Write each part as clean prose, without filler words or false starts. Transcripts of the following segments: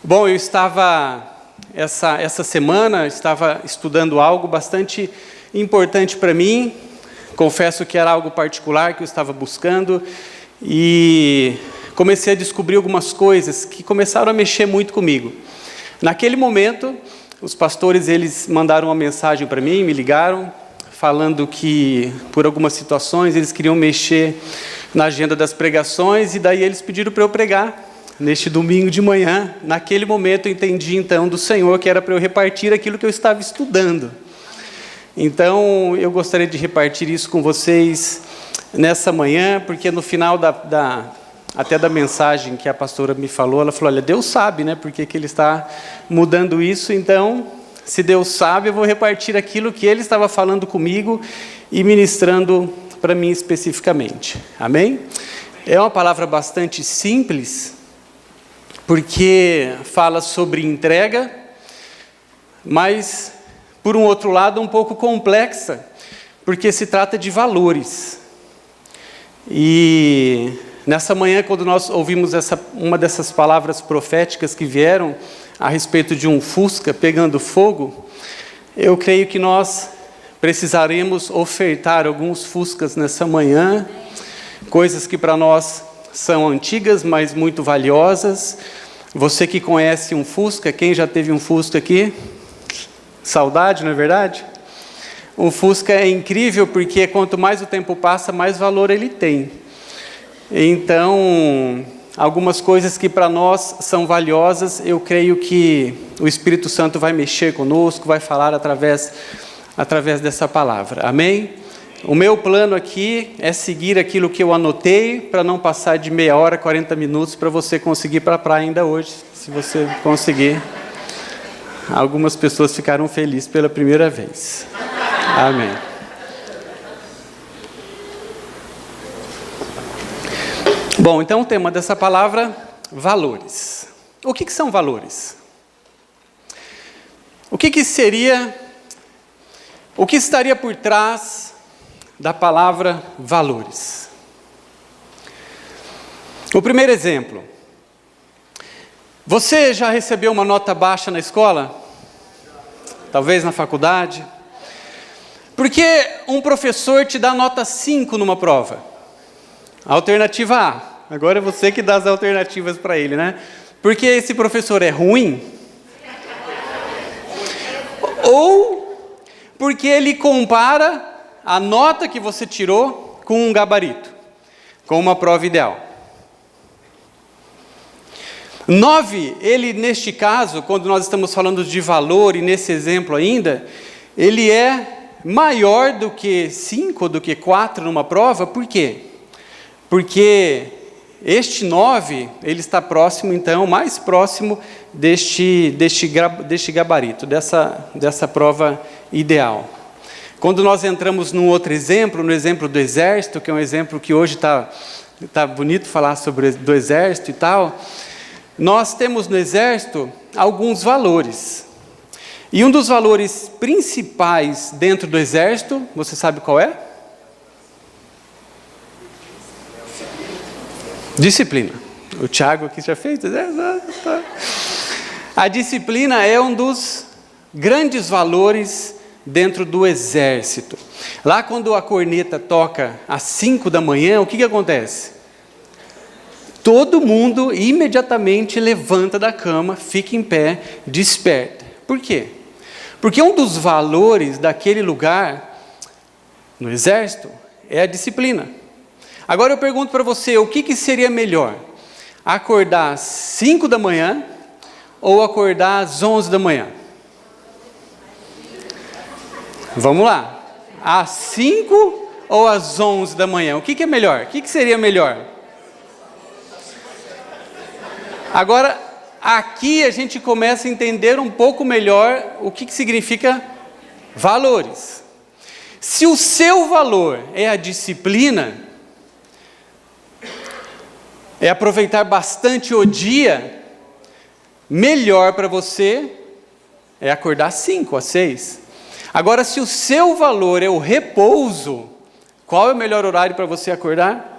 Bom, eu estava, essa semana, estava estudando algo bastante importante para mim. Confesso que era algo particular que eu estava buscando e comecei a descobrir algumas coisas que começaram a mexer muito comigo. Naquele momento, os pastores, eles mandaram uma mensagem para mim, me ligaram, falando que, por algumas situações, eles queriam mexer na agenda das pregações, e daí eles pediram para eu pregar neste domingo de manhã. Naquele momento eu entendi então do Senhor que era para eu repartir aquilo que eu estava estudando. Então eu gostaria de repartir isso com vocês nessa manhã, porque no final até da mensagem que a pastora me falou, ela falou: olha, Deus sabe, né, porque que Ele está mudando isso, então, se Deus sabe, eu vou repartir aquilo que Ele estava falando comigo e ministrando para mim especificamente. Amém? É uma palavra bastante simples, porque fala sobre entrega, mas, por um outro lado, um pouco complexa, porque se trata de valores. E nessa manhã, quando nós ouvimos uma dessas palavras proféticas que vieram a respeito de um Fusca pegando fogo, eu creio que nós precisaremos ofertar alguns Fuscas nessa manhã, coisas que para nós são antigas, mas muito valiosas. Você que conhece um Fusca, quem já teve um Fusca aqui? Saudade, não é verdade? O Fusca é incrível porque quanto mais o tempo passa, mais valor ele tem. Então, algumas coisas que para nós são valiosas, eu creio que o Espírito Santo vai mexer conosco, vai falar através dessa palavra. Amém? O meu plano aqui é seguir aquilo que eu anotei, para não passar de meia hora, 40 minutos, para você conseguir ir para a praia ainda hoje, se você conseguir. Algumas pessoas ficaram felizes pela primeira vez. Amém. Bom, então o tema dessa palavra, valores. O que são valores? O que estaria por trás da palavra valores? O primeiro exemplo. Você já recebeu uma nota baixa na escola? Talvez na faculdade? Por que um professor te dá nota 5 numa prova? Alternativa A. Agora é você que dá as alternativas para ele, né? Porque esse professor é ruim? Ou porque ele compara a nota que você tirou com um gabarito, com uma prova ideal? 9, ele neste caso, quando nós estamos falando de valor, e nesse exemplo ainda, ele é maior do que 5, do que 4 numa prova. Por quê? Porque este 9, ele está próximo, então, mais próximo deste gabarito, dessa prova ideal. Quando nós entramos num outro exemplo, no exemplo do exército, que é um exemplo que hoje está bonito falar sobre do exército e tal, nós temos no exército alguns valores. E um dos valores principais dentro do exército, você sabe qual é? Disciplina. O Tiago aqui já fez. A disciplina é um dos grandes valores dentro do exército. Lá quando a corneta toca às 5 da manhã, o que acontece? Todo mundo imediatamente levanta da cama, fica em pé, desperta. Por quê? Porque um dos valores daquele lugar, no exército, é a disciplina. Agora eu pergunto para você, o que seria melhor? Acordar às 5 da manhã ou acordar às 11 da manhã? Vamos lá. Às 5 ou às 11 da manhã? O que é melhor? O que seria melhor? Agora, aqui a gente começa a entender um pouco melhor o que significa valores. Se o seu valor é a disciplina, é aproveitar bastante o dia, melhor para você é acordar às 5, às 6. Agora, se o seu valor é o repouso, qual é o melhor horário para você acordar?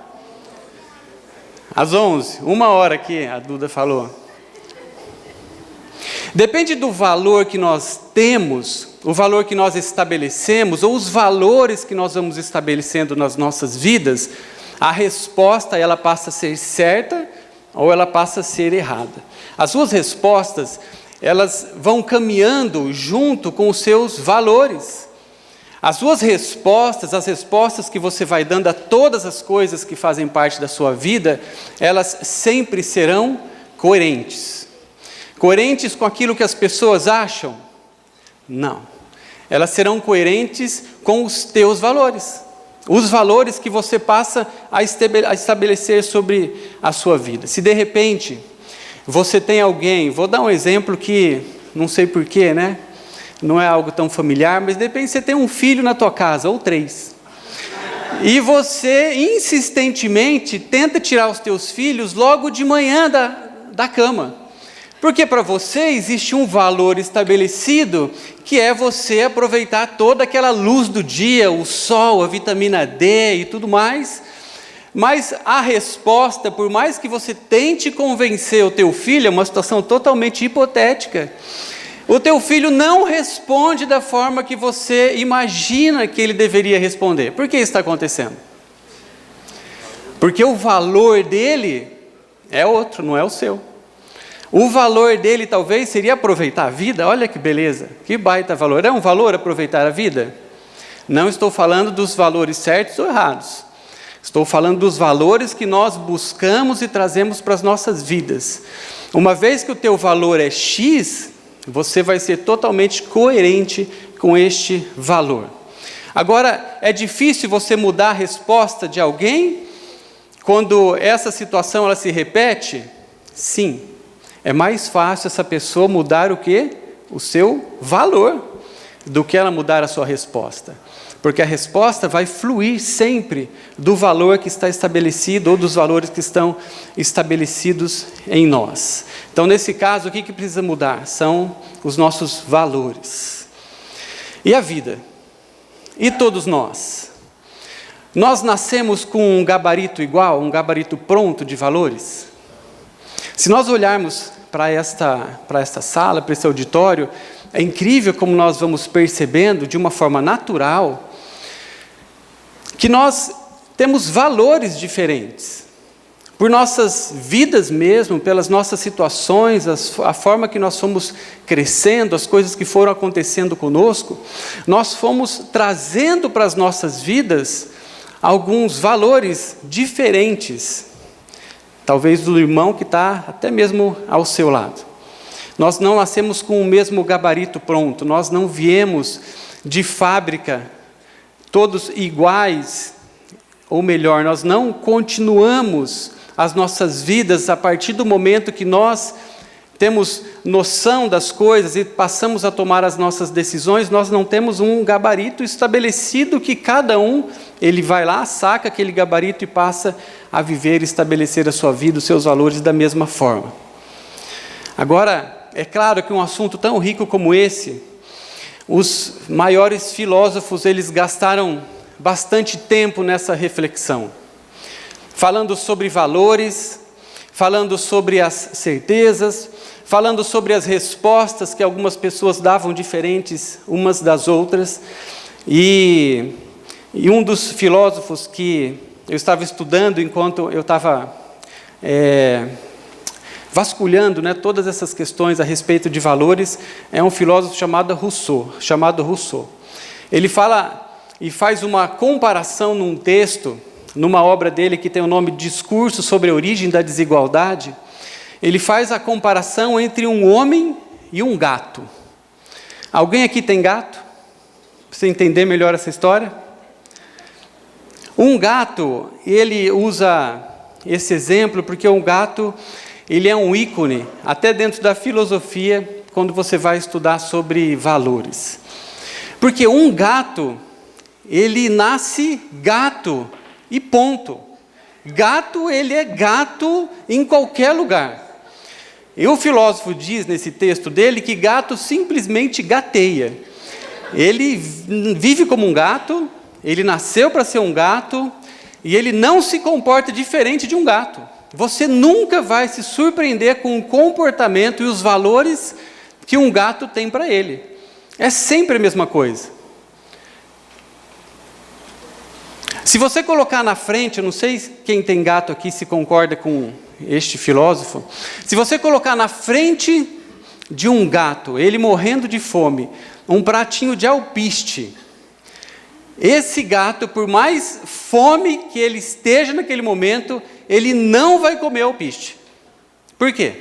Às 11, 1 hora que a Duda falou. Depende do valor que nós temos, o valor que nós estabelecemos, ou os valores que nós vamos estabelecendo nas nossas vidas, a resposta ela passa a ser certa ou ela passa a ser errada. As suas respostas, elas vão caminhando junto com os seus valores. As suas respostas, as respostas que você vai dando a todas as coisas que fazem parte da sua vida, elas sempre serão coerentes. Coerentes com aquilo que as pessoas acham? Não. Elas serão coerentes com os teus valores. Os valores que você passa a estabelecer sobre a sua vida. Se de repente você tem alguém, vou dar um exemplo que não sei porquê, né? Não é algo tão familiar, mas de repente você tem um filho na tua casa, ou 3. E você insistentemente tenta tirar os teus filhos logo de manhã da cama. Porque para você existe um valor estabelecido, que é você aproveitar toda aquela luz do dia, o sol, a vitamina D e tudo mais. Mas a resposta, por mais que você tente convencer o teu filho, é uma situação totalmente hipotética. O teu filho não responde da forma que você imagina que ele deveria responder. Por que isso está acontecendo? Porque o valor dele é outro, não é o seu. O valor dele talvez seria aproveitar a vida. Olha que beleza, que baita valor. É um valor aproveitar a vida? Não estou falando dos valores certos ou errados. Estou falando dos valores que nós buscamos e trazemos para as nossas vidas. Uma vez que o teu valor é X, você vai ser totalmente coerente com este valor. Agora, é difícil você mudar a resposta de alguém quando essa situação ela se repete? Sim. É mais fácil essa pessoa mudar o quê? O seu valor, do que ela mudar a sua resposta. Porque a resposta vai fluir sempre do valor que está estabelecido ou dos valores que estão estabelecidos em nós. Então, nesse caso, o que precisa mudar? São os nossos valores. E a vida? E todos nós? Nós nascemos com um gabarito igual, um gabarito pronto de valores? Se nós olharmos para esta sala, para esse auditório, é incrível como nós vamos percebendo de uma forma natural que nós temos valores diferentes. Por nossas vidas mesmo, pelas nossas situações, a forma que nós fomos crescendo, as coisas que foram acontecendo conosco, nós fomos trazendo para as nossas vidas alguns valores diferentes, talvez do irmão que está até mesmo ao seu lado. Nós não nascemos com o mesmo gabarito pronto, nós não viemos de fábrica todos iguais, ou melhor, nós não continuamos as nossas vidas a partir do momento que nós temos noção das coisas e passamos a tomar as nossas decisões, nós não temos um gabarito estabelecido que cada um, ele vai lá, saca aquele gabarito e passa a viver e estabelecer a sua vida, os seus valores da mesma forma. Agora, é claro que um assunto tão rico como esse, os maiores filósofos, eles gastaram bastante tempo nessa reflexão, falando sobre valores, falando sobre as certezas, falando sobre as respostas que algumas pessoas davam diferentes umas das outras. E um dos filósofos que eu estava estudando enquanto eu estava vasculhando, né, todas essas questões a respeito de valores, é um filósofo chamado Rousseau. Ele fala e faz uma comparação num texto, numa obra dele que tem o nome Discurso sobre a Origem da Desigualdade. Ele faz a comparação entre um homem e um gato. Alguém aqui tem gato? Para você entender melhor essa história? Um gato, ele usa esse exemplo porque um gato, ele é um ícone, até dentro da filosofia, quando você vai estudar sobre valores. Porque um gato, ele nasce gato e ponto. Gato, ele é gato em qualquer lugar. E o filósofo diz nesse texto dele que gato simplesmente gateia. Ele vive como um gato, ele nasceu para ser um gato, e ele não se comporta diferente de um gato. Você nunca vai se surpreender com o comportamento e os valores que um gato tem para ele. É sempre a mesma coisa. Se você colocar na frente, eu não sei quem tem gato aqui se concorda com este filósofo, se você colocar na frente de um gato, ele morrendo de fome, um pratinho de alpiste, esse gato, por mais fome que ele esteja naquele momento, ele não vai comer alpiste. Por quê?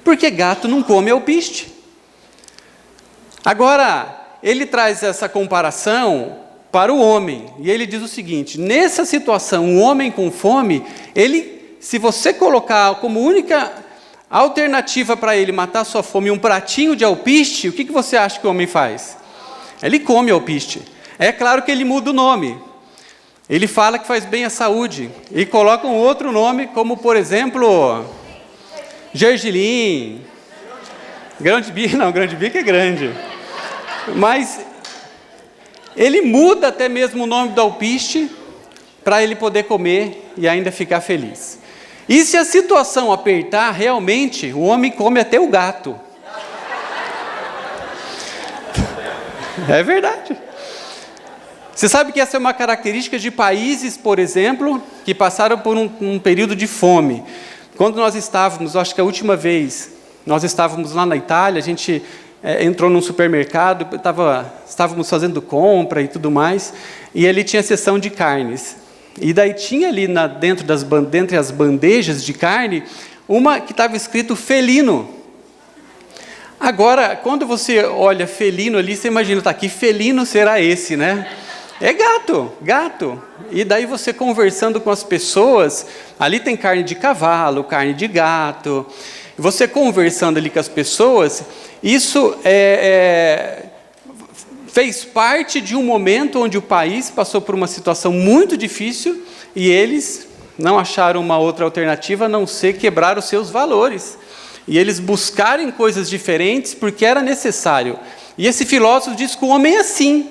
Porque gato não come alpiste. Agora, ele traz essa comparação para o homem, e ele diz o seguinte: nessa situação, um homem com fome, se você colocar como única alternativa para ele matar sua fome um pratinho de alpiste, o que você acha que o homem faz? Ele come alpiste. É claro que ele muda o nome. Ele fala que faz bem à saúde, e coloca um outro nome, como por exemplo, gergelim, grande bico é grande. Mas ele muda até mesmo o nome do alpiste para ele poder comer e ainda ficar feliz. E se a situação apertar, realmente, o homem come até o gato. É verdade. Você sabe que essa é uma característica de países, por exemplo, que passaram por um período de fome. Quando nós estávamos, acho que a última vez, nós estávamos lá na Itália, a gente entrou num supermercado, estávamos fazendo compra e tudo mais, e ali tinha seção de carnes. E daí tinha ali dentre as bandejas de carne, uma que estava escrito felino. Agora, quando você olha felino ali, você imagina, que felino será esse, né? É gato. E daí você conversando com as pessoas, ali tem carne de cavalo, carne de gato. Você conversando ali com as pessoas, isso fez parte de um momento onde o país passou por uma situação muito difícil e eles não acharam uma outra alternativa a não ser quebrar os seus valores. E eles buscarem coisas diferentes porque era necessário. E esse filósofo diz que o homem é assim.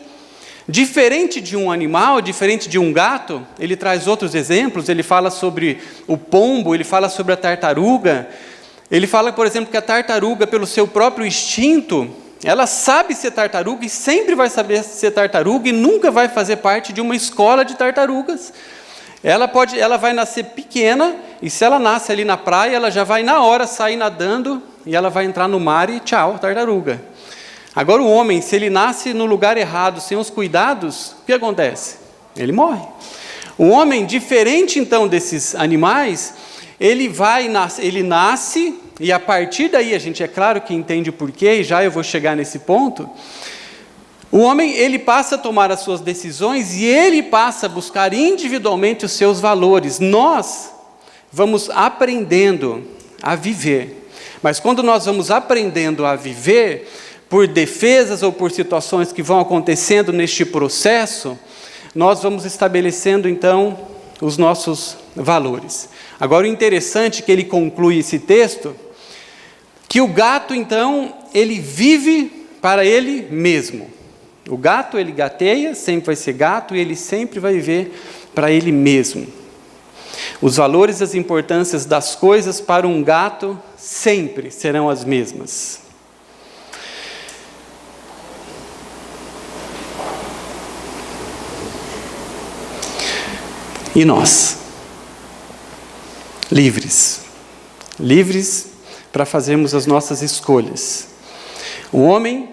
Diferente de um animal, diferente de um gato, ele traz outros exemplos, ele fala sobre o pombo, ele fala sobre a tartaruga. Ele fala, por exemplo, que a tartaruga, pelo seu próprio instinto, ela sabe ser tartaruga e sempre vai saber ser tartaruga e nunca vai fazer parte de uma escola de tartarugas. Ela vai nascer pequena e se ela nasce ali na praia, ela já vai na hora sair nadando e ela vai entrar no mar e tchau, tartaruga. Agora o homem, se ele nasce no lugar errado, sem os cuidados, o que acontece? Ele morre. O homem, diferente então desses animais, ele nasce e a partir daí, a gente é claro que entende o porquê, e já eu vou chegar nesse ponto. O homem, ele passa a tomar as suas decisões e ele passa a buscar individualmente os seus valores. Nós vamos aprendendo a viver. Mas quando nós vamos aprendendo a viver, por defesas ou por situações que vão acontecendo neste processo, nós vamos estabelecendo então os nossos valores. Agora o interessante é que ele conclui esse texto, que o gato então, ele vive para ele mesmo. O gato, ele gateia, sempre vai ser gato, e ele sempre vai viver para ele mesmo. Os valores e as importâncias das coisas para um gato sempre serão as mesmas. E nós? Livres para fazermos as nossas escolhas. O homem,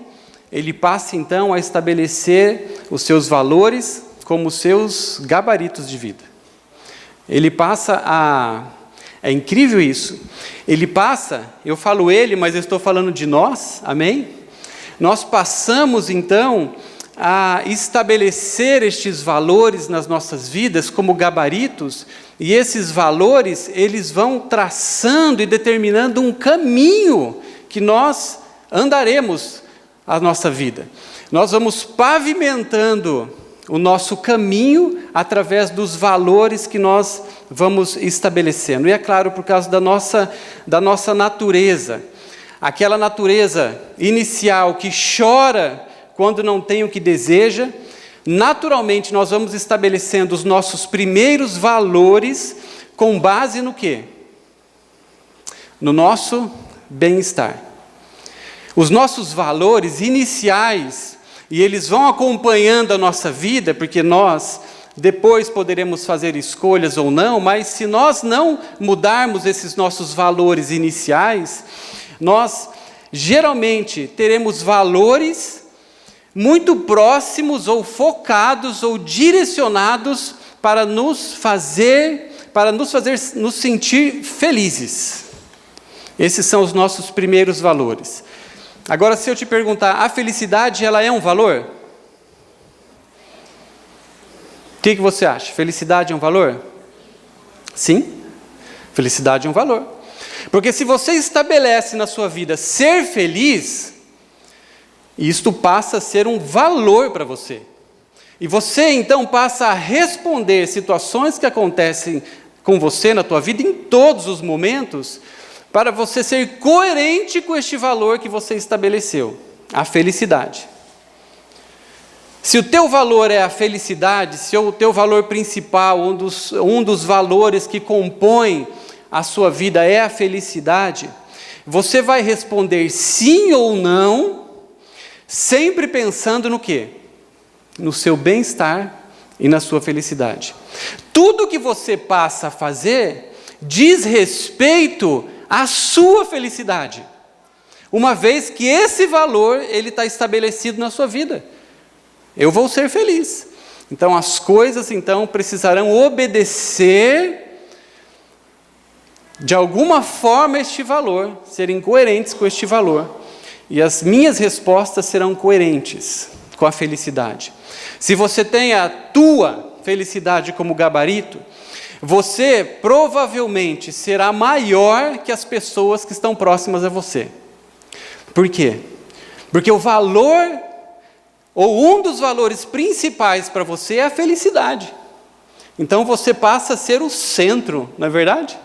ele passa então a estabelecer os seus valores como os seus gabaritos de vida. Ele passa é incrível isso, ele passa, eu falo ele, mas eu estou falando de nós, amém? Nós passamos então a estabelecer estes valores nas nossas vidas como gabaritos, e esses valores, eles vão traçando e determinando um caminho que nós andaremos a nossa vida. Nós vamos pavimentando o nosso caminho através dos valores que nós vamos estabelecendo. E é claro, por causa da nossa natureza, aquela natureza inicial que chora quando não tem o que deseja, naturalmente nós vamos estabelecendo os nossos primeiros valores com base no quê? No nosso bem-estar. Os nossos valores iniciais, e eles vão acompanhando a nossa vida, porque nós depois poderemos fazer escolhas ou não, mas se nós não mudarmos esses nossos valores iniciais, nós geralmente teremos valores muito próximos ou focados ou direcionados para nos fazer nos sentir felizes. Esses são os nossos primeiros valores. Agora, se eu te perguntar, a felicidade, ela é um valor? O que você acha? Felicidade é um valor? Sim, felicidade é um valor. Porque se você estabelece na sua vida ser feliz, isto passa a ser um valor para você. E você, então, passa a responder situações que acontecem com você na tua vida, em todos os momentos, para você ser coerente com este valor que você estabeleceu, a felicidade. Se o teu valor é a felicidade, se o teu valor principal, um dos valores que compõem a sua vida é a felicidade, você vai responder sim ou não, sempre pensando no quê? No seu bem-estar e na sua felicidade. Tudo que você passa a fazer diz respeito à sua felicidade, uma vez que esse valor ele está estabelecido na sua vida. Eu vou ser feliz. Então as coisas precisarão obedecer de alguma forma este valor, serem coerentes com este valor. E as minhas respostas serão coerentes com a felicidade. Se você tem a tua felicidade como gabarito, você provavelmente será maior que as pessoas que estão próximas a você. Por quê? Porque o valor, ou um dos valores principais para você é a felicidade. Então você passa a ser o centro, não é verdade?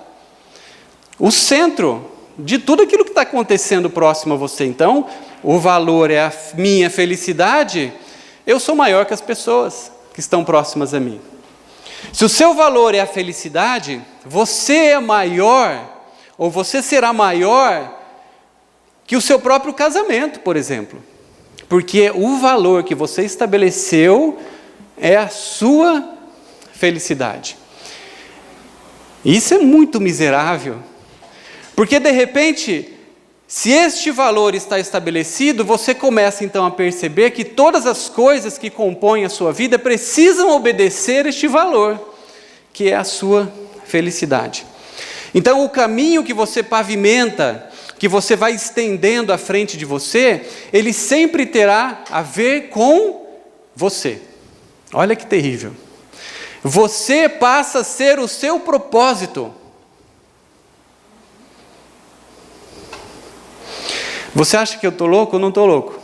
O centro de tudo aquilo que está acontecendo próximo a você. Então, o valor é a minha felicidade, eu sou maior que as pessoas que estão próximas a mim. Se o seu valor é a felicidade, você é maior, ou você será maior que o seu próprio casamento, por exemplo. Porque o valor que você estabeleceu é a sua felicidade. Isso é muito miserável. Porque, de repente, se este valor está estabelecido, você começa então a perceber que todas as coisas que compõem a sua vida precisam obedecer este valor, que é a sua felicidade. Então, o caminho que você pavimenta, que você vai estendendo à frente de você, ele sempre terá a ver com você. Olha que terrível. Você passa a ser o seu propósito. Você acha que eu estou louco ou não estou louco?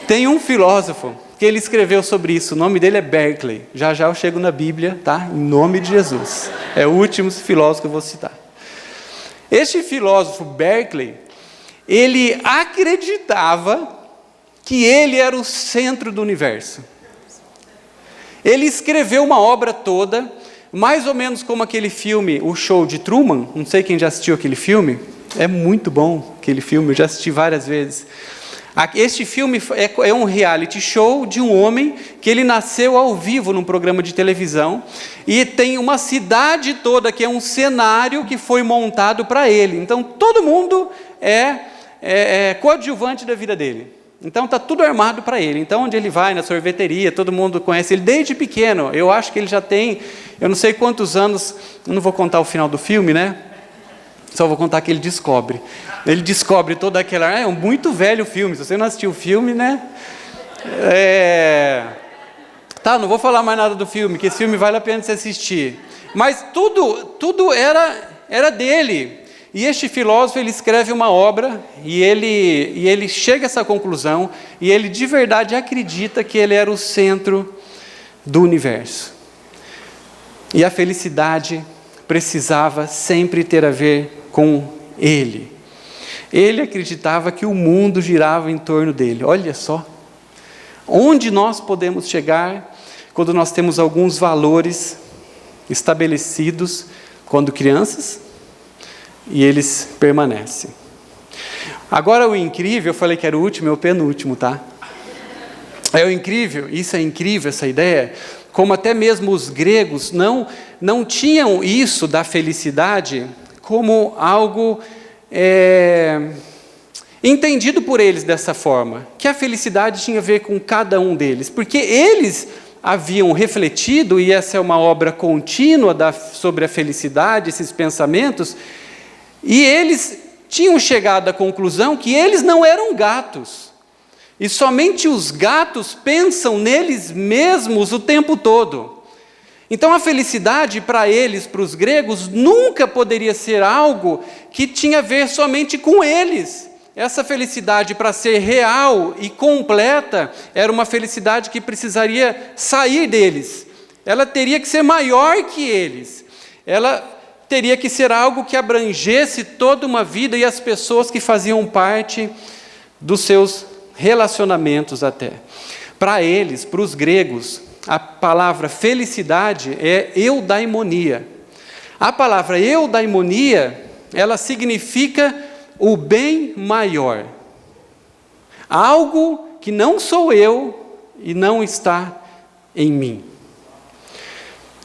Tem um filósofo que ele escreveu sobre isso, o nome dele é Berkeley. Já já eu chego na Bíblia, tá? Em nome de Jesus. É o último filósofo que eu vou citar. Este filósofo Berkeley, ele acreditava que ele era o centro do universo. Ele escreveu uma obra toda, mais ou menos como aquele filme, O Show de Truman. Não sei quem já assistiu aquele filme. É muito bom aquele filme, eu já assisti várias vezes. Este filme é um reality show de um homem que ele nasceu ao vivo num programa de televisão e tem uma cidade toda que é um cenário que foi montado para ele. Então todo mundo é coadjuvante da vida dele. Então está tudo armado para ele. Então onde ele vai, na sorveteria, todo mundo conhece ele desde pequeno. Eu acho que ele já tem, eu não sei quantos anos, eu não vou contar o final do filme, né? Só vou contar que ele descobre. Ele descobre toda aquela... É um muito velho filme. Se você não assistiu o filme, né? Tá, não vou falar mais nada do filme, que esse filme vale a pena você assistir. Mas tudo era dele. E este filósofo, ele escreve uma obra, e ele chega a essa conclusão, e ele de verdade acredita que ele era o centro do universo. E a felicidade precisava sempre ter a ver com ele. Ele acreditava que o mundo girava em torno dele. Olha só, onde nós podemos chegar quando nós temos alguns valores estabelecidos quando crianças, e eles permanecem. Agora o incrível, eu falei que era o último, é o penúltimo, tá? É o incrível, isso é incrível, essa ideia, como até mesmo os gregos não tinham isso da felicidade como algo entendido por eles dessa forma, que a felicidade tinha a ver com cada um deles, porque eles haviam refletido, e essa é uma obra contínua sobre a felicidade, esses pensamentos, e eles tinham chegado à conclusão que eles não eram gatos, e somente os gatos pensam neles mesmos o tempo todo. Então a felicidade para eles, para os gregos, nunca poderia ser algo que tinha a ver somente com eles. Essa felicidade, para ser real e completa, era uma felicidade que precisaria sair deles. Ela teria que ser maior que eles. Ela teria que ser algo que abrangesse toda uma vida e as pessoas que faziam parte dos seus relacionamentos até. Para eles, para os gregos, a palavra felicidade é eudaimonia. A palavra eudaimonia, ela significa o bem maior. Algo que não sou eu e não está em mim.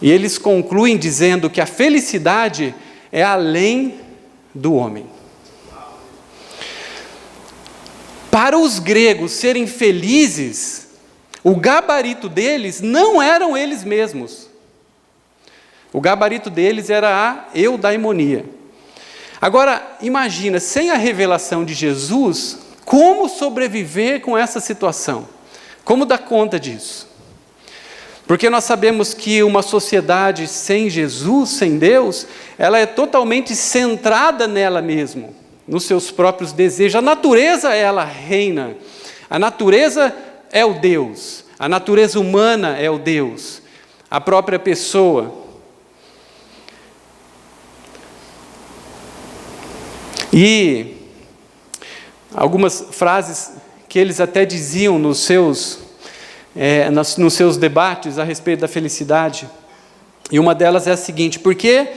E eles concluem dizendo que a felicidade é além do homem. Para os gregos serem felizes, o gabarito deles não eram eles mesmos. O gabarito deles era a eudaimonia. Agora, imagina, sem a revelação de Jesus, como sobreviver com essa situação? Como dar conta disso? Porque nós sabemos que uma sociedade sem Jesus, sem Deus, ela é totalmente centrada nela mesma, nos seus próprios desejos. A natureza, ela reina. A natureza é o Deus. A natureza humana é o Deus. A própria pessoa. E algumas frases que eles até diziam nos seus debates a respeito da felicidade, e uma delas é a seguinte: porque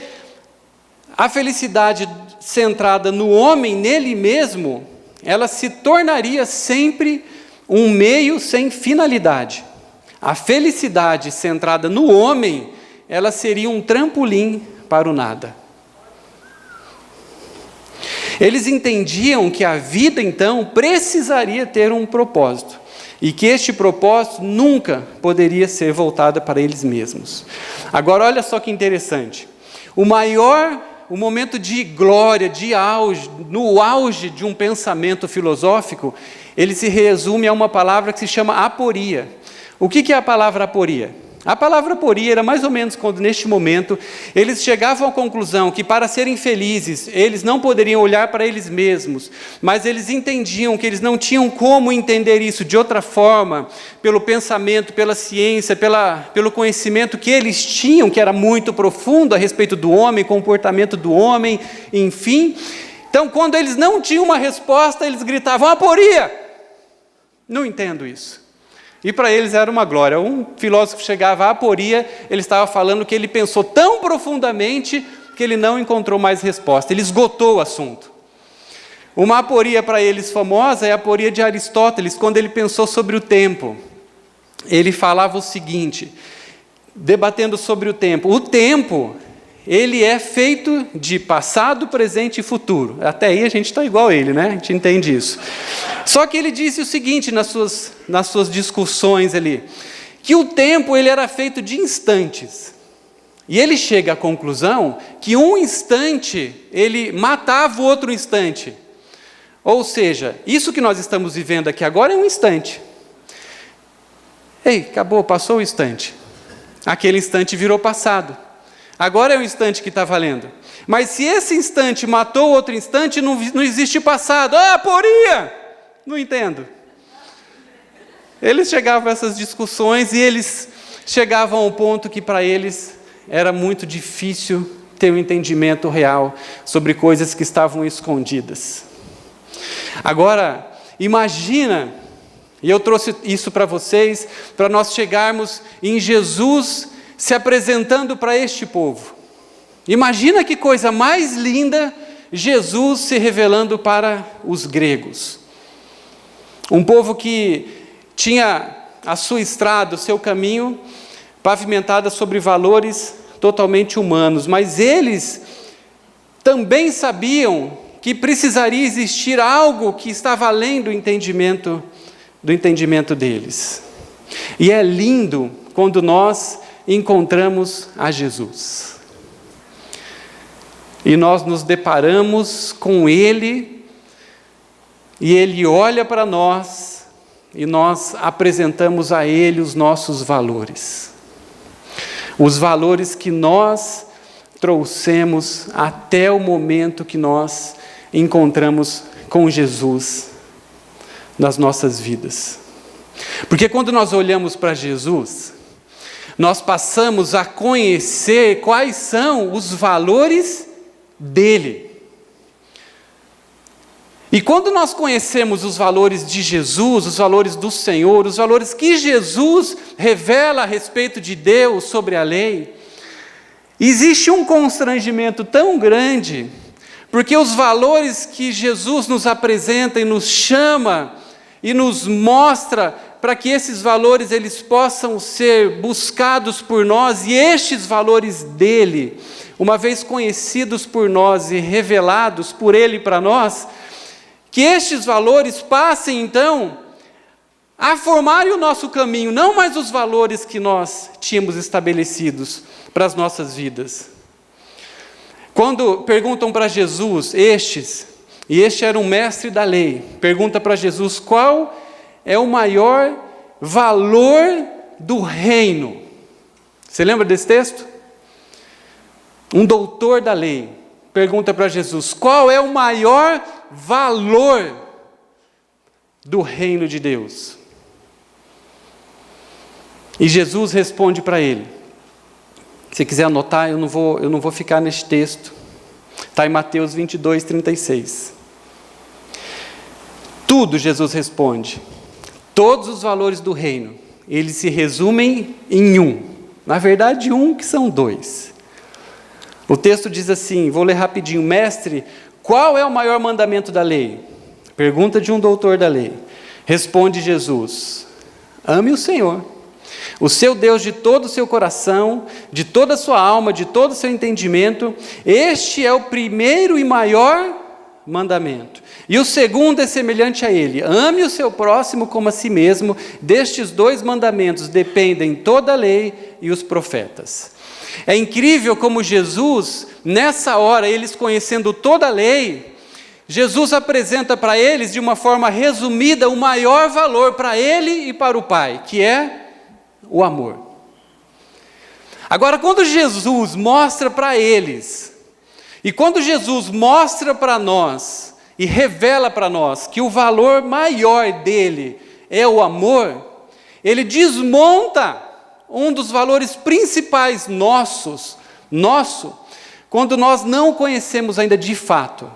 a felicidade centrada no homem, nele mesmo, ela se tornaria sempre um meio sem finalidade. A felicidade centrada no homem, ela seria um trampolim para o nada. Eles entendiam que a vida, então, precisaria ter um propósito, e que este propósito nunca poderia ser voltado para eles mesmos. Agora, olha só que interessante. O momento de glória, no auge de um pensamento filosófico, ele se resume a uma palavra que se chama aporia. O que é a palavra aporia? A palavra aporia era mais ou menos quando, neste momento, eles chegavam à conclusão que, para serem felizes, eles não poderiam olhar para eles mesmos, mas eles entendiam que eles não tinham como entender isso de outra forma, pelo pensamento, pela ciência, pelo conhecimento que eles tinham, que era muito profundo a respeito do homem, comportamento do homem, enfim. Então, quando eles não tinham uma resposta, eles gritavam: aporia! Não entendo isso. E para eles era uma glória. Um filósofo chegava à aporia, ele estava falando que ele pensou tão profundamente que ele não encontrou mais resposta, ele esgotou o assunto. Uma aporia para eles famosa é a aporia de Aristóteles, quando ele pensou sobre o tempo. Ele falava o seguinte, debatendo sobre o tempo, ele é feito de passado, presente e futuro. Até aí a gente está igual a ele, né? A gente entende isso. Só que ele disse o seguinte nas suas discussões ali, que o tempo ele era feito de instantes. E ele chega à conclusão que um instante, ele matava o outro instante. Ou seja, isso que nós estamos vivendo aqui agora é um instante. Ei, acabou, passou o instante. Aquele instante virou passado. Agora é o instante que está valendo. Mas se esse instante matou outro instante, não existe passado. Ah, aporia! Não entendo. Eles chegavam a essas discussões e eles chegavam ao ponto que para eles era muito difícil ter um entendimento real sobre coisas que estavam escondidas. Agora, imagina, e eu trouxe isso para vocês, para nós chegarmos em Jesus se apresentando para este povo. Imagina que coisa mais linda Jesus se revelando para os gregos. Um povo que tinha a sua estrada, o seu caminho, pavimentada sobre valores totalmente humanos, mas eles também sabiam que precisaria existir algo que estava além do entendimento deles. E é lindo quando nós encontramos a Jesus. E nós nos deparamos com Ele, e Ele olha para nós, e nós apresentamos a Ele os nossos valores. Os valores que nós trouxemos até o momento que nós encontramos com Jesus nas nossas vidas. Porque quando nós olhamos para Jesus, nós passamos a conhecer quais são os valores dele. E quando nós conhecemos os valores de Jesus, os valores do Senhor, os valores que Jesus revela a respeito de Deus sobre a lei, existe um constrangimento tão grande, porque os valores que Jesus nos apresenta e nos chama e nos mostra para que esses valores eles possam ser buscados por nós, e estes valores dele, uma vez conhecidos por nós e revelados por ele para nós, que estes valores passem então a formarem o nosso caminho, não mais os valores que nós tínhamos estabelecidos para as nossas vidas. Quando perguntam para Jesus, e este era um mestre da lei, pergunta para Jesus qual é o maior valor do reino. Você lembra desse texto? Um doutor da lei pergunta para Jesus, qual é o maior valor do reino de Deus? E Jesus responde para ele. Se quiser anotar, eu não vou ficar neste texto. Está em Mateus 22, 36. Tudo, Jesus responde, todos os valores do reino, eles se resumem em um. Na verdade, um que são dois. O texto diz assim, vou ler rapidinho. Mestre, qual é o maior mandamento da lei? Pergunta de um doutor da lei. Responde Jesus, ame o Senhor, o seu Deus de todo o seu coração, de toda a sua alma, de todo o seu entendimento. Este é o primeiro e maior mandamento. E o segundo é semelhante a ele, ame o seu próximo como a si mesmo. Destes dois mandamentos dependem toda a lei e os profetas. É incrível como Jesus, nessa hora, eles conhecendo toda a lei, Jesus apresenta para eles de uma forma resumida o maior valor para ele e para o Pai, que é o amor. Agora, quando Jesus mostra para eles, e quando Jesus mostra para nós, e revela para nós que o valor maior dele é o amor, ele desmonta um dos valores principais nosso, quando nós não o conhecemos ainda de fato.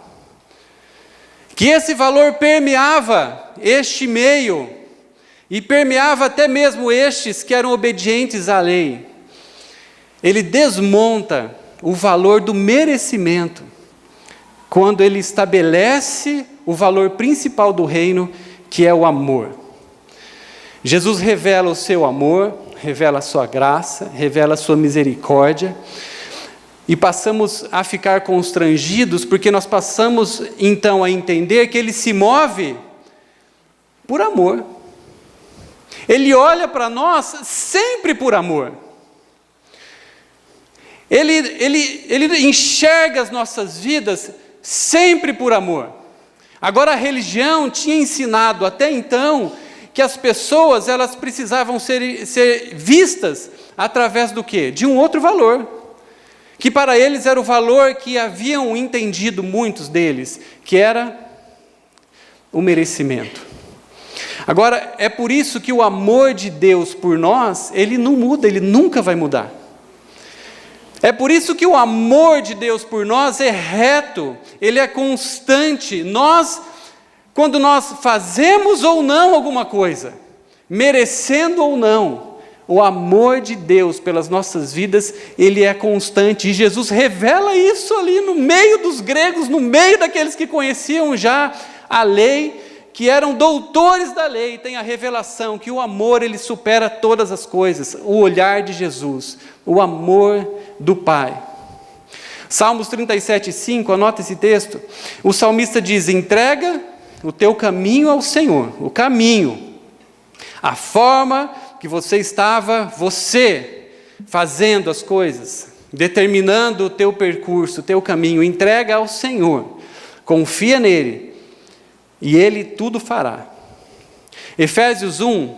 Que esse valor permeava este meio, e permeava até mesmo estes que eram obedientes à lei. Ele desmonta o valor do merecimento, quando ele estabelece o valor principal do reino, que é o amor. Jesus revela o seu amor, revela a sua graça, revela a sua misericórdia, e passamos a ficar constrangidos, porque nós passamos então a entender que ele se move por amor. Ele olha para nós sempre por amor. Ele enxerga as nossas vidas sempre por amor. Agora, a religião tinha ensinado até então que as pessoas elas precisavam ser vistas através do quê? De um outro valor, que para eles era o valor que haviam entendido muitos deles, que era o merecimento. Agora, é por isso que o amor de Deus por nós, ele não muda, ele nunca vai mudar. É por isso que o amor de Deus por nós é reto, ele é constante. Quando nós fazemos ou não alguma coisa, merecendo ou não, O amor de Deus pelas nossas vidas, ele é constante. E Jesus revela isso ali no meio dos gregos, no meio daqueles que conheciam já a lei, que eram doutores da lei. Tem a revelação que o amor, ele supera todas as coisas. O olhar de Jesus, o amor do Pai. Salmos 37:5, anota esse texto. O salmista diz: entrega o teu caminho ao Senhor, o caminho, a forma que você fazendo as coisas, determinando o teu percurso, o teu caminho, entrega ao Senhor, confia nele, e ele tudo fará. Efésios 1,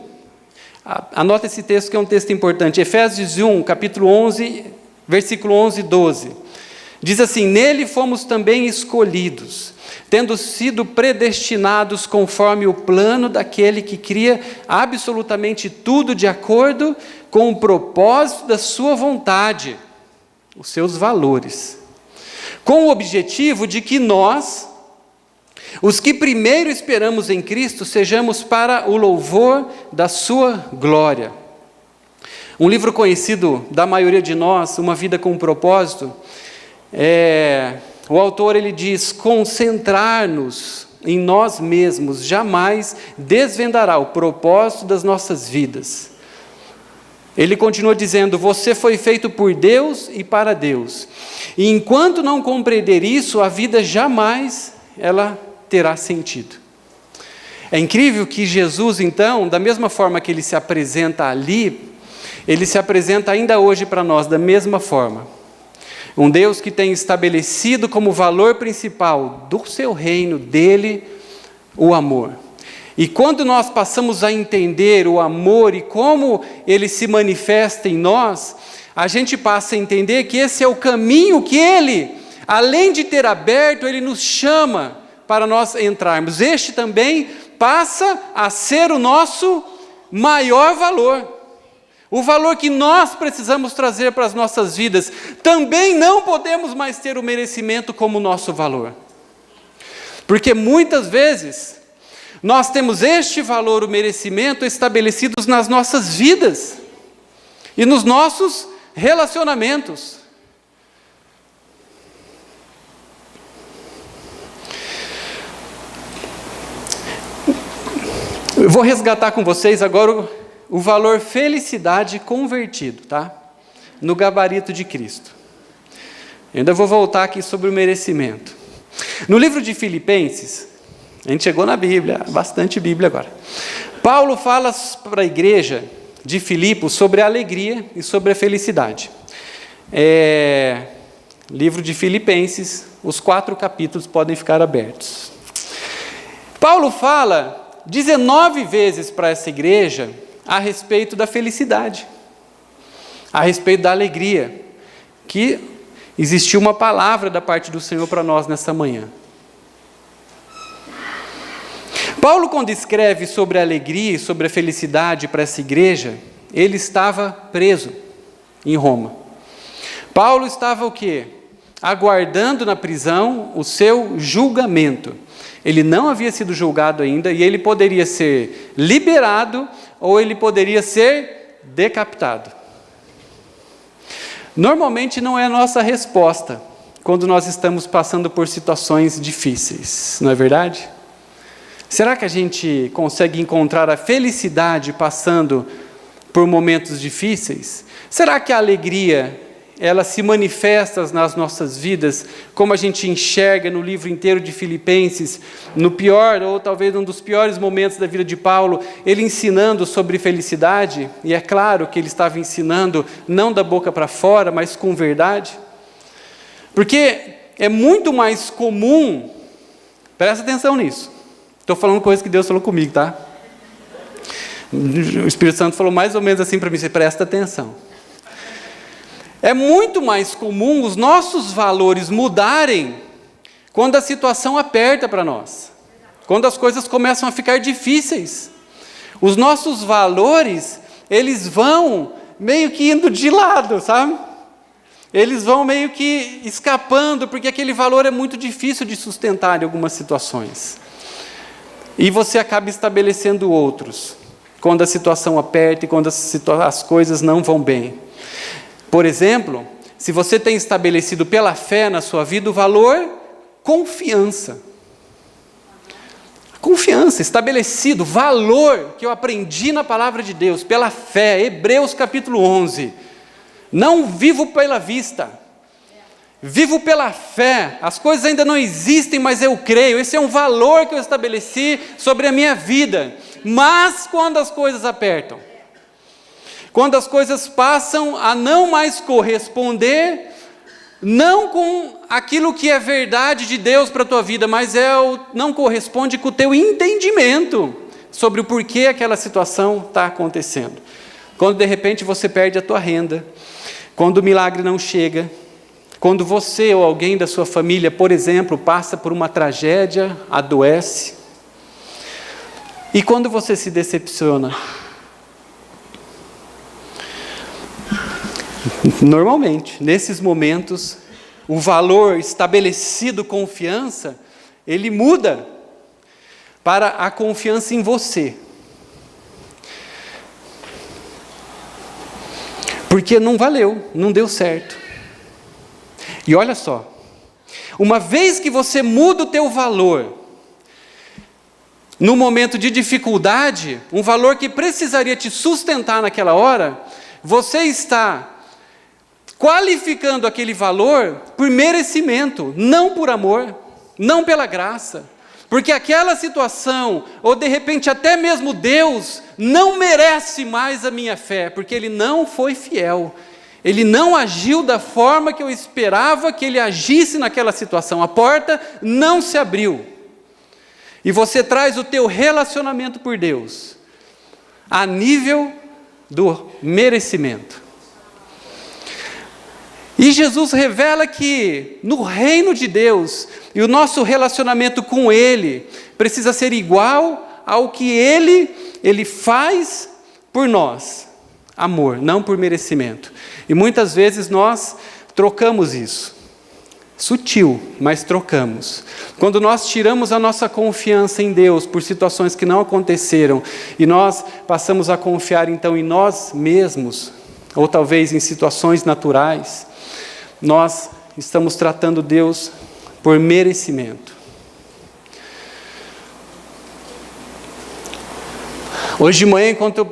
anota esse texto que é um texto importante, Efésios 1, capítulo 11, versículo 11 e 12, diz assim: nele fomos também escolhidos, tendo sido predestinados conforme o plano daquele que cria absolutamente tudo de acordo com o propósito da sua vontade, os seus valores, com o objetivo de que nós, os que primeiro esperamos em Cristo, sejamos para o louvor da sua glória. Um livro conhecido da maioria de nós, Uma Vida com um Propósito, o autor ele diz: concentrar-nos em nós mesmos jamais desvendará o propósito das nossas vidas. Ele continua dizendo: você foi feito por Deus e para Deus. E enquanto não compreender isso, a vida jamais ela terá sentido. É incrível que Jesus, então, da mesma forma que ele se apresenta ali, ele se apresenta ainda hoje para nós da mesma forma. Um Deus que tem estabelecido como valor principal do seu reino, dele, o amor. E quando nós passamos a entender o amor e como ele se manifesta em nós, a gente passa a entender que esse é o caminho que ele, além de ter aberto, ele nos chama para nós entrarmos. Este também passa a ser o nosso maior valor. O valor que nós precisamos trazer para as nossas vidas. Também não podemos mais ter o merecimento como nosso valor. Porque muitas vezes nós temos este valor, o merecimento, estabelecidos nas nossas vidas e nos nossos relacionamentos. Eu vou resgatar com vocês agora o valor felicidade convertido, tá? No gabarito de Cristo. Eu ainda vou voltar aqui sobre o merecimento. No livro de Filipenses, a gente chegou na Bíblia, bastante Bíblia agora. Paulo fala para a igreja de Filipos sobre a alegria e sobre a felicidade. Livro de Filipenses, os 4 capítulos podem ficar abertos. Paulo fala 19 vezes para essa igreja a respeito da felicidade, a respeito da alegria, que existiu uma palavra da parte do Senhor para nós nessa manhã. Paulo, quando escreve sobre a alegria e sobre a felicidade para essa igreja, ele estava preso em Roma. Paulo estava o quê? Aguardando na prisão o seu julgamento. Ele não havia sido julgado ainda e ele poderia ser liberado ou ele poderia ser decapitado. Normalmente não é a nossa resposta quando nós estamos passando por situações difíceis, não é verdade? Será que a gente consegue encontrar a felicidade passando por momentos difíceis? Será que a alegria, ela se manifesta nas nossas vidas, como a gente enxerga no livro inteiro de Filipenses, no pior, ou talvez um dos piores momentos da vida de Paulo, ele ensinando sobre felicidade, e é claro que ele estava ensinando não da boca para fora, mas com verdade, porque é muito mais comum, presta atenção nisso, estou falando coisas que Deus falou comigo, tá? O Espírito Santo falou mais ou menos assim para mim, você presta atenção. É muito mais comum os nossos valores mudarem quando a situação aperta para nós, quando as coisas começam a ficar difíceis. Os nossos valores, eles vão meio que indo de lado, sabe? Eles vão meio que escapando, porque aquele valor é muito difícil de sustentar em algumas situações. E você acaba estabelecendo outros. quando a situação aperta e quando as coisas não vão bem. Por exemplo, se você tem estabelecido pela fé na sua vida o valor confiança. Confiança, estabelecido, valor que eu aprendi na palavra de Deus, pela fé, Hebreus capítulo 11. Não vivo pela vista, vivo pela fé. As coisas ainda não existem, mas eu creio. Esse é um valor que eu estabeleci sobre a minha vida. Mas quando as coisas apertam, quando as coisas passam a não mais corresponder, não com aquilo que é verdade de Deus para a tua vida, mas não corresponde com o teu entendimento sobre o porquê aquela situação está acontecendo. Quando de repente você perde a tua renda, quando o milagre não chega, quando você ou alguém da sua família, por exemplo, passa por uma tragédia, adoece, e quando você se decepciona, normalmente, nesses momentos, o valor estabelecido, confiança, ele muda para a confiança em você. Porque não valeu, não deu certo. E olha só, uma vez que você muda o teu valor, no momento de dificuldade, um valor que precisaria te sustentar naquela hora, você está qualificando aquele valor por merecimento, não por amor, não pela graça. Porque aquela situação, ou de repente até mesmo Deus, não merece mais a minha fé, porque Ele não foi fiel. Ele não agiu da forma que eu esperava que Ele agisse naquela situação. A porta não se abriu. E você traz o teu relacionamento por Deus a nível do merecimento. E Jesus revela que no reino de Deus, e o nosso relacionamento com Ele, precisa ser igual ao que Ele faz por nós. Amor, não por merecimento. E muitas vezes nós trocamos isso. Sutil, mas trocamos. Quando nós tiramos a nossa confiança em Deus por situações que não aconteceram, e nós passamos a confiar então em nós mesmos, ou talvez em situações naturais, nós estamos tratando Deus por merecimento. Hoje de manhã, enquanto eu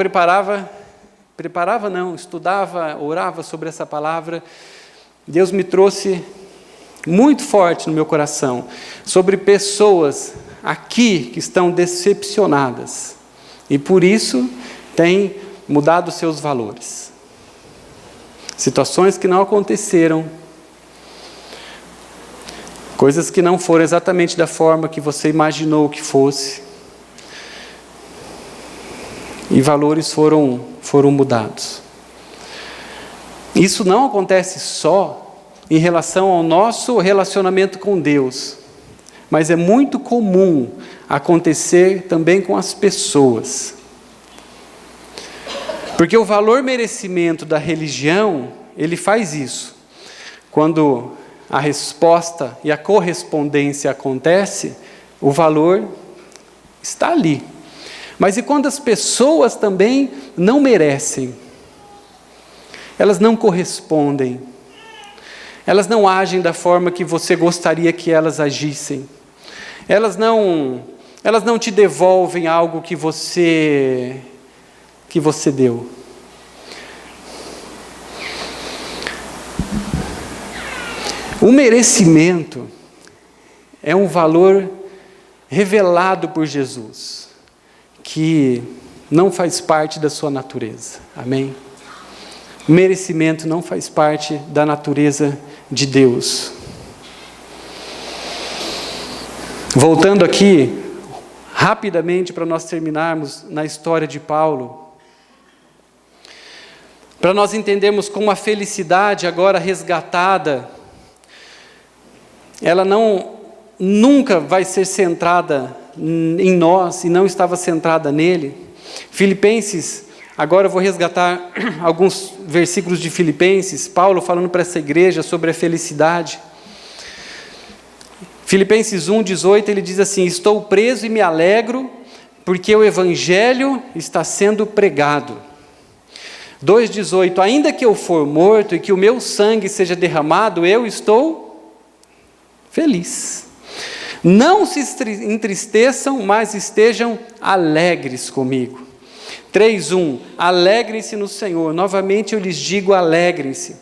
estudava, orava sobre essa palavra, Deus me trouxe muito forte no meu coração, sobre pessoas aqui que estão decepcionadas, e por isso têm mudado seus valores. Situações que não aconteceram, coisas que não foram exatamente da forma que você imaginou que fosse, e valores foram mudados. Isso não acontece só em relação ao nosso relacionamento com Deus, mas é muito comum acontecer também com as pessoas. Porque o valor merecimento da religião, ele faz isso. Quando a resposta e a correspondência acontece, o valor está ali. Mas e quando as pessoas também não merecem? Elas não correspondem. Elas não agem da forma que você gostaria que elas agissem. Elas não te devolvem algo que você deu. O merecimento é um valor revelado por Jesus, que não faz parte da sua natureza. Amém? O merecimento não faz parte da natureza de Deus. Voltando aqui, rapidamente, para nós terminarmos na história de Paulo, para nós entendermos como a felicidade agora resgatada, ela nunca vai ser centrada em nós e não estava centrada nele. Filipenses, agora eu vou resgatar alguns versículos de Filipenses, Paulo falando para essa igreja sobre a felicidade. Filipenses 1:18, ele diz assim: estou preso e me alegro porque o Evangelho está sendo pregado. 2,18, ainda que eu for morto e que o meu sangue seja derramado, eu estou feliz. Não se entristeçam, mas estejam alegres comigo. 3,1, alegrem-se no Senhor. Novamente eu lhes digo, alegrem-se.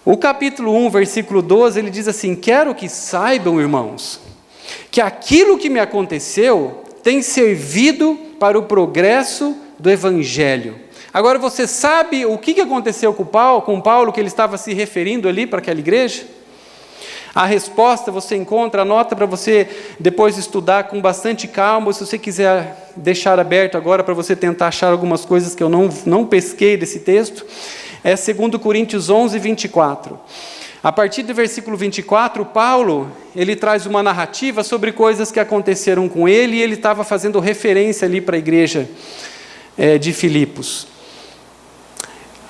O capítulo 1, versículo 12, ele diz assim, quero que saibam, irmãos, que aquilo que me aconteceu tem servido para o progresso do Evangelho. Agora, você sabe o que aconteceu com Paulo, que ele estava se referindo ali para aquela igreja? A resposta você encontra, anota para você depois estudar com bastante calma, se você quiser deixar aberto agora para você tentar achar algumas coisas que eu não pesquei desse texto, é 2 Coríntios 11, 24. A partir do versículo 24, Paulo, ele traz uma narrativa sobre coisas que aconteceram com ele, e ele estava fazendo referência ali para a igreja de Filipos.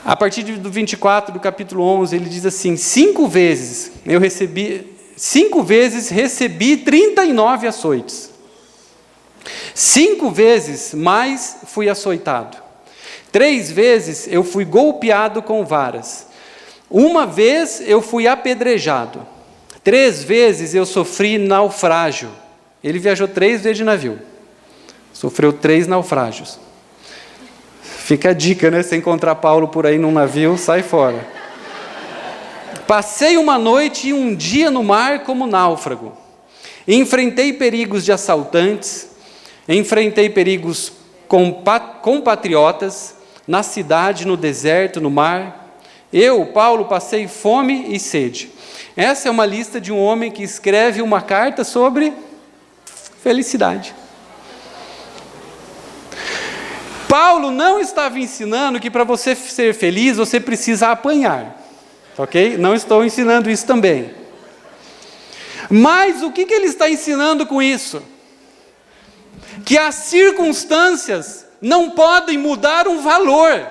A partir do 24 do capítulo 11, ele diz assim, 5 vezes recebi 39 açoites. 5 vezes mais fui açoitado. 3 vezes eu fui golpeado com varas. 1 vez eu fui apedrejado. 3 vezes eu sofri naufrágio. Ele viajou 3 vezes de navio. Sofreu 3 naufrágios. Fica a dica, né? Se encontrar Paulo por aí num navio, sai fora. Passei uma noite e um dia no mar como náufrago. Enfrentei perigos de assaltantes, enfrentei perigos com compatriotas, na cidade, no deserto, no mar. Eu, Paulo, passei fome e sede. Essa é uma lista de um homem que escreve uma carta sobre felicidade. Paulo não estava ensinando que para você ser feliz, você precisa apanhar. Ok? Não estou ensinando isso também. Mas o que ele está ensinando com isso? Que as circunstâncias não podem mudar um valor.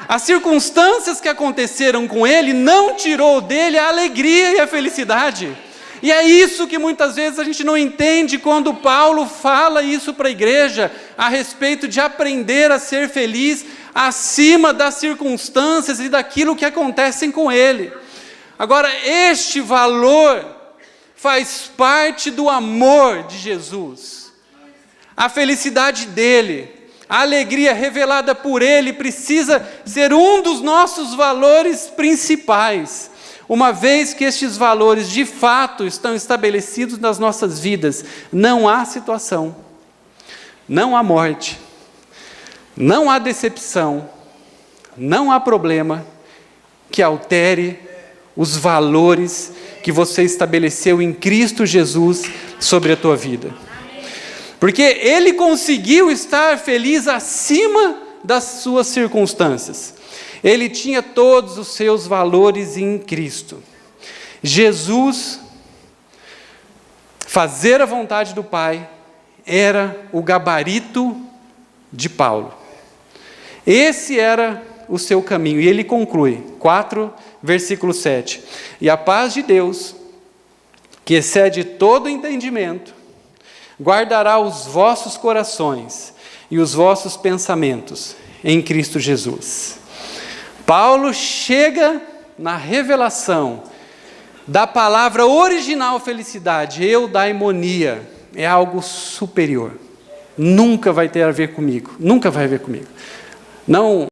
As circunstâncias que aconteceram com ele não tirou dele a alegria e a felicidade. E é isso que muitas vezes a gente não entende quando Paulo fala isso para a igreja, a respeito de aprender a ser feliz acima das circunstâncias e daquilo que acontecem com ele. Agora, este valor faz parte do amor de Jesus. A felicidade dele, a alegria revelada por ele precisa ser um dos nossos valores principais. Uma vez que estes valores de fato estão estabelecidos nas nossas vidas, não há situação, não há morte, não há decepção, não há problema que altere os valores que você estabeleceu em Cristo Jesus sobre a tua vida. Porque ele conseguiu estar feliz acima das suas circunstâncias. Ele tinha todos os seus valores em Cristo. Jesus, fazer a vontade do Pai, era o gabarito de Paulo. Esse era o seu caminho. E ele conclui, 4, versículo 7. E a paz de Deus, que excede todo entendimento, guardará os vossos corações e os vossos pensamentos em Cristo Jesus. Paulo chega na revelação da palavra original felicidade, eudaimonia, é algo superior. Nunca vai ter a ver comigo, nunca vai haver comigo. Não